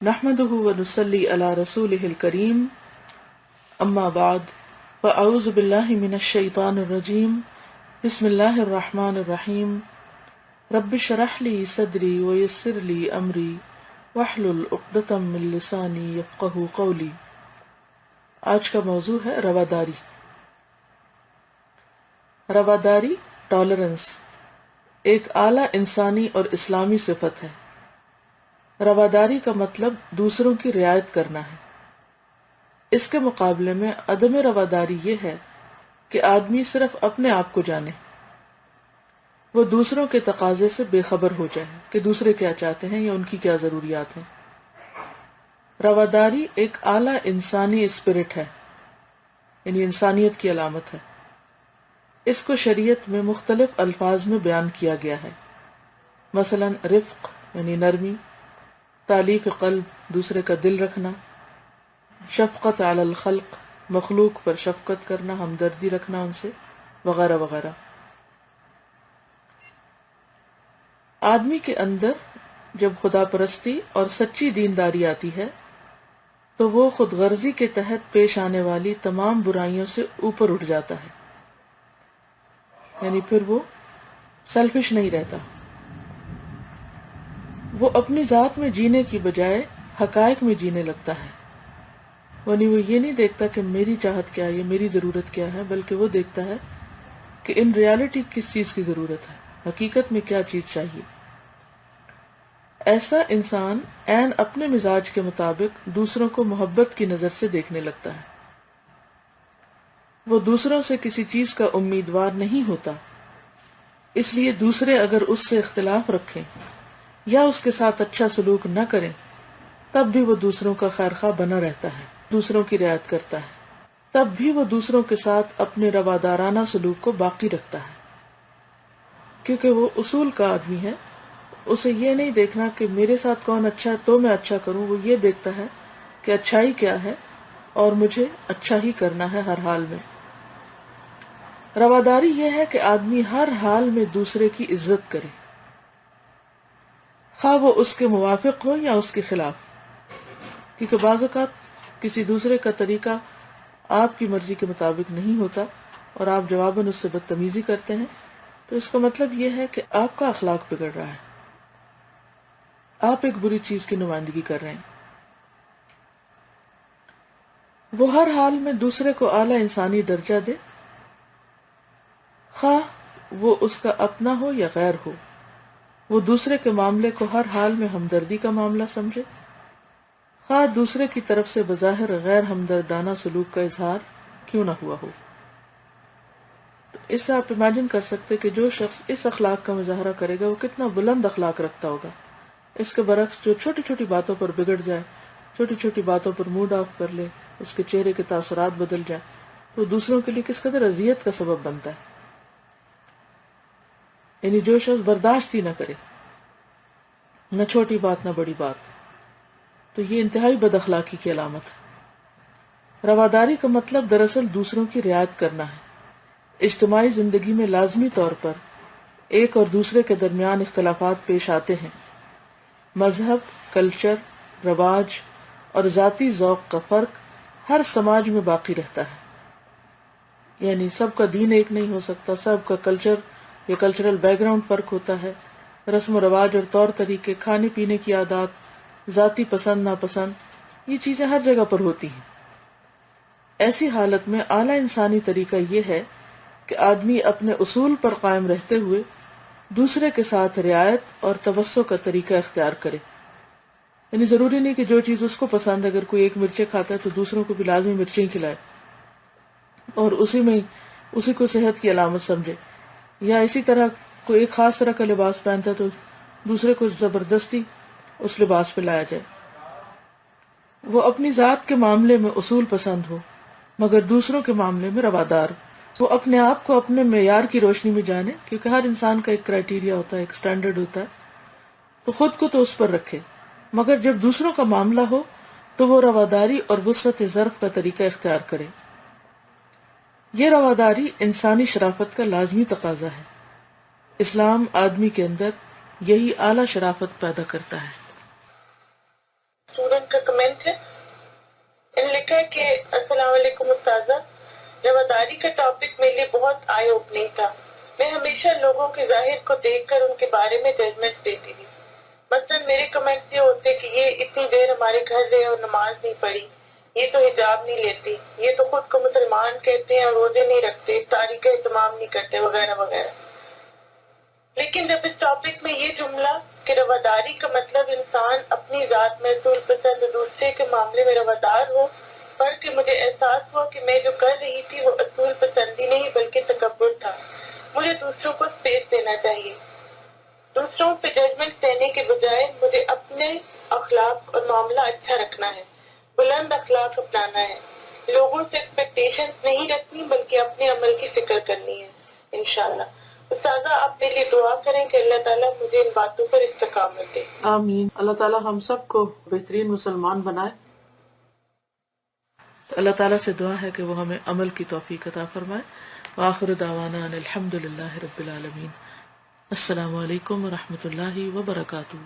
نحمده ونصلي على رسوله الكريم اما بعد فاعوذ بالله من الشيطان الرجيم بسم الله الرحمن الرحيم رب اشرح لي صدري ويسر لي امري واحلل عقدة من لساني يفقهوا قولي۔ آج کا موضوع ہے رواداری۔ رواداری ٹالرنس ایک اعلیٰ انسانی اور اسلامی صفت ہے۔ رواداری کا مطلب دوسروں کی رعایت کرنا ہے۔ اس کے مقابلے میں عدم رواداری یہ ہے کہ آدمی صرف اپنے آپ کو جانے، وہ دوسروں کے تقاضے سے بے خبر ہو جائے کہ دوسرے کیا چاہتے ہیں یا ان کی کیا ضروریات ہیں۔ رواداری ایک اعلیٰ انسانی اسپرٹ ہے، یعنی انسانیت کی علامت ہے۔ اس کو شریعت میں مختلف الفاظ میں بیان کیا گیا ہے، مثلا رفق یعنی نرمی، تالیف قلب دوسرے کا دل رکھنا، شفقت علی الخلق مخلوق پر شفقت کرنا، ہمدردی رکھنا ان سے، وغیرہ وغیرہ۔ آدمی کے اندر جب خدا پرستی اور سچی دینداری آتی ہے تو وہ خود غرضی کے تحت پیش آنے والی تمام برائیوں سے اوپر اٹھ جاتا ہے، یعنی پھر وہ سیلفش نہیں رہتا۔ وہ اپنی ذات میں جینے کی بجائے حقائق میں جینے لگتا ہے، یعنی وہ یہ نہیں دیکھتا کہ میری چاہت کیا ہے، میری ضرورت کیا ہے، بلکہ وہ دیکھتا ہے کہ ان ریالٹی کس چیز کی ضرورت ہے، حقیقت میں کیا چیز چاہیے۔ ایسا انسان عین اپنے مزاج کے مطابق دوسروں کو محبت کی نظر سے دیکھنے لگتا ہے۔ وہ دوسروں سے کسی چیز کا امیدوار نہیں ہوتا، اس لیے دوسرے اگر اس سے اختلاف رکھیں یا اس کے ساتھ اچھا سلوک نہ کریں تب بھی وہ دوسروں کا خیرخواہ بنا رہتا ہے، دوسروں کی رعایت کرتا ہے، تب بھی وہ دوسروں کے ساتھ اپنے روادارانہ سلوک کو باقی رکھتا ہے، کیونکہ وہ اصول کا آدمی ہے۔ اسے یہ نہیں دیکھنا کہ میرے ساتھ کون اچھا ہے تو میں اچھا کروں، وہ یہ دیکھتا ہے کہ اچھائی کیا ہے اور مجھے اچھا ہی کرنا ہے ہر حال میں۔ رواداری یہ ہے کہ آدمی ہر حال میں دوسرے کی عزت کرے، خواہ وہ اس کے موافق ہو یا اس کے خلاف، کیونکہ بعض اوقات کسی دوسرے کا طریقہ آپ کی مرضی کے مطابق نہیں ہوتا اور آپ جواباً اس سے بدتمیزی کرتے ہیں، تو اس کا مطلب یہ ہے کہ آپ کا اخلاق بگڑ رہا ہے، آپ ایک بری چیز کی نمائندگی کر رہے ہیں۔ وہ ہر حال میں دوسرے کو اعلیٰ انسانی درجہ دے، خواہ وہ اس کا اپنا ہو یا غیر ہو۔ وہ دوسرے کے معاملے کو ہر حال میں ہمدردی کا معاملہ سمجھے، خواہ دوسرے کی طرف سے بظاہر غیر ہمدردانہ سلوک کا اظہار کیوں نہ ہوا ہو۔ اس سے آپ امیجن کر سکتے کہ جو شخص اس اخلاق کا مظاہرہ کرے گا وہ کتنا بلند اخلاق رکھتا ہوگا۔ اس کے برعکس جو چھوٹی چھوٹی باتوں پر بگڑ جائے، چھوٹی چھوٹی باتوں پر موڈ آف کر لے، اس کے چہرے کے تاثرات بدل جائیں، تو دوسروں کے لیے کس قدر اذیت کا سبب بنتا ہے۔ یعنی جو شخص برداشت ہی نہ کرے، نہ چھوٹی بات نہ بڑی بات، تو یہ انتہائی بد اخلاقی کی علامت ہے۔ رواداری کا مطلب دراصل دوسروں کی رعایت کرنا ہے۔ اجتماعی زندگی میں لازمی طور پر ایک اور دوسرے کے درمیان اختلافات پیش آتے ہیں۔ مذہب، کلچر، رواج اور ذاتی ذوق کا فرق ہر سماج میں باقی رہتا ہے، یعنی سب کا دین ایک نہیں ہو سکتا، سب کا کلچر یا کلچرل بیک گراؤنڈ فرق ہوتا ہے، رسم و رواج اور طور طریقے، کھانے پینے کی عادات، ذاتی پسند ناپسند، یہ چیزیں ہر جگہ پر ہوتی ہیں۔ ایسی حالت میں اعلیٰ انسانی طریقہ یہ ہے کہ آدمی اپنے اصول پر قائم رہتے ہوئے دوسرے کے ساتھ رعایت اور توسع کا طریقہ اختیار کرے۔ یعنی ضروری نہیں کہ جو چیز اس کو پسند ہے، اگر کوئی ایک مرچیں کھاتا ہے تو دوسروں کو بھی لازمی مرچیں ہی کھلائے اور اسی کو صحت کی علامت سمجھے، یا اسی طرح کوئی ایک خاص طرح کا لباس پہنتا ہے تو دوسرے کو زبردستی اس لباس پہ لایا جائے۔ وہ اپنی ذات کے معاملے میں اصول پسند ہو مگر دوسروں کے معاملے میں روادار۔ وہ اپنے آپ کو اپنے معیار کی روشنی میں جانے، کیونکہ ہر انسان کا ایک کرائیٹیریا ہوتا ہے، ایک سٹینڈرڈ ہوتا ہے، تو خود کو تو اس پر رکھے، مگر جب دوسروں کا معاملہ ہو تو وہ رواداری اور وسعت ظرف کا طریقہ اختیار کرے۔ یہ رواداری انسانی شرافت کا لازمی تقاضا ہے۔ اسلام آدمی کے اندر یہی اعلیٰ شرافت پیدا کرتا ہے۔ سورہ کا کمنٹ ہے. انہوں نے لکھا ہے کہ السلام علیکم استاذہ، رواداری کا ٹاپک میرے لیے بہت آئی اوپننگ تھا. میں ہمیشہ لوگوں کے ظاہر کو دیکھ کر ان کے بارے میں ججمنٹ دیتی تھی. مثلا میرے کمنٹ یہ ہوتے کہ یہ اتنی دیر ہمارے گھر رہے اور نماز نہیں پڑھی، یہ تو حجاب نہیں لیتی، یہ تو خود کو مسلمان کہتے ہیں اور روزے نہیں رکھتے، افطاری کا اہتمام نہیں کرتے، وغیرہ وغیرہ. لیکن جب اس ٹاپک میں یہ جملہ کہ رواداری کا مطلب انسان اپنی ذات میں رسول پسند دوسرے کے معاملے میں روادار ہو، پڑھ کے مجھے احساس ہوا کہ میں جو کر رہی تھی وہ رسول پسندی نہیں بلکہ تکبر تھا. مجھے دوسروں کو اسپیس دینا چاہیے. دوسروں پہ ججمنٹ دینے کے بجائے مجھے اپنے اخلاق اور معاملہ اچھا رکھنا ہے، بلند اخلاق اپنانا ہے، لوگوں سے ایکسپیکٹیشنز نہیں رکھنی بلکہ اپنے عمل کی فکر کرنی ہے انشاءاللہ. استاذہ آپ میرے لیے دعا کریں کہ اللہ تعالیٰ مجھے ان باتوں پر استقامت دے. آمین. اللہ تعالیٰ ہم سب کو بہترین مسلمان بنائے. اللہ تعالیٰ سے دعا ہے کہ وہ ہمیں عمل کی توفیق عطا فرمائے. وآخر دعوانا ان الحمد للہ رب العالمین. السلام علیکم ورحمۃ اللہ وبرکاتہ.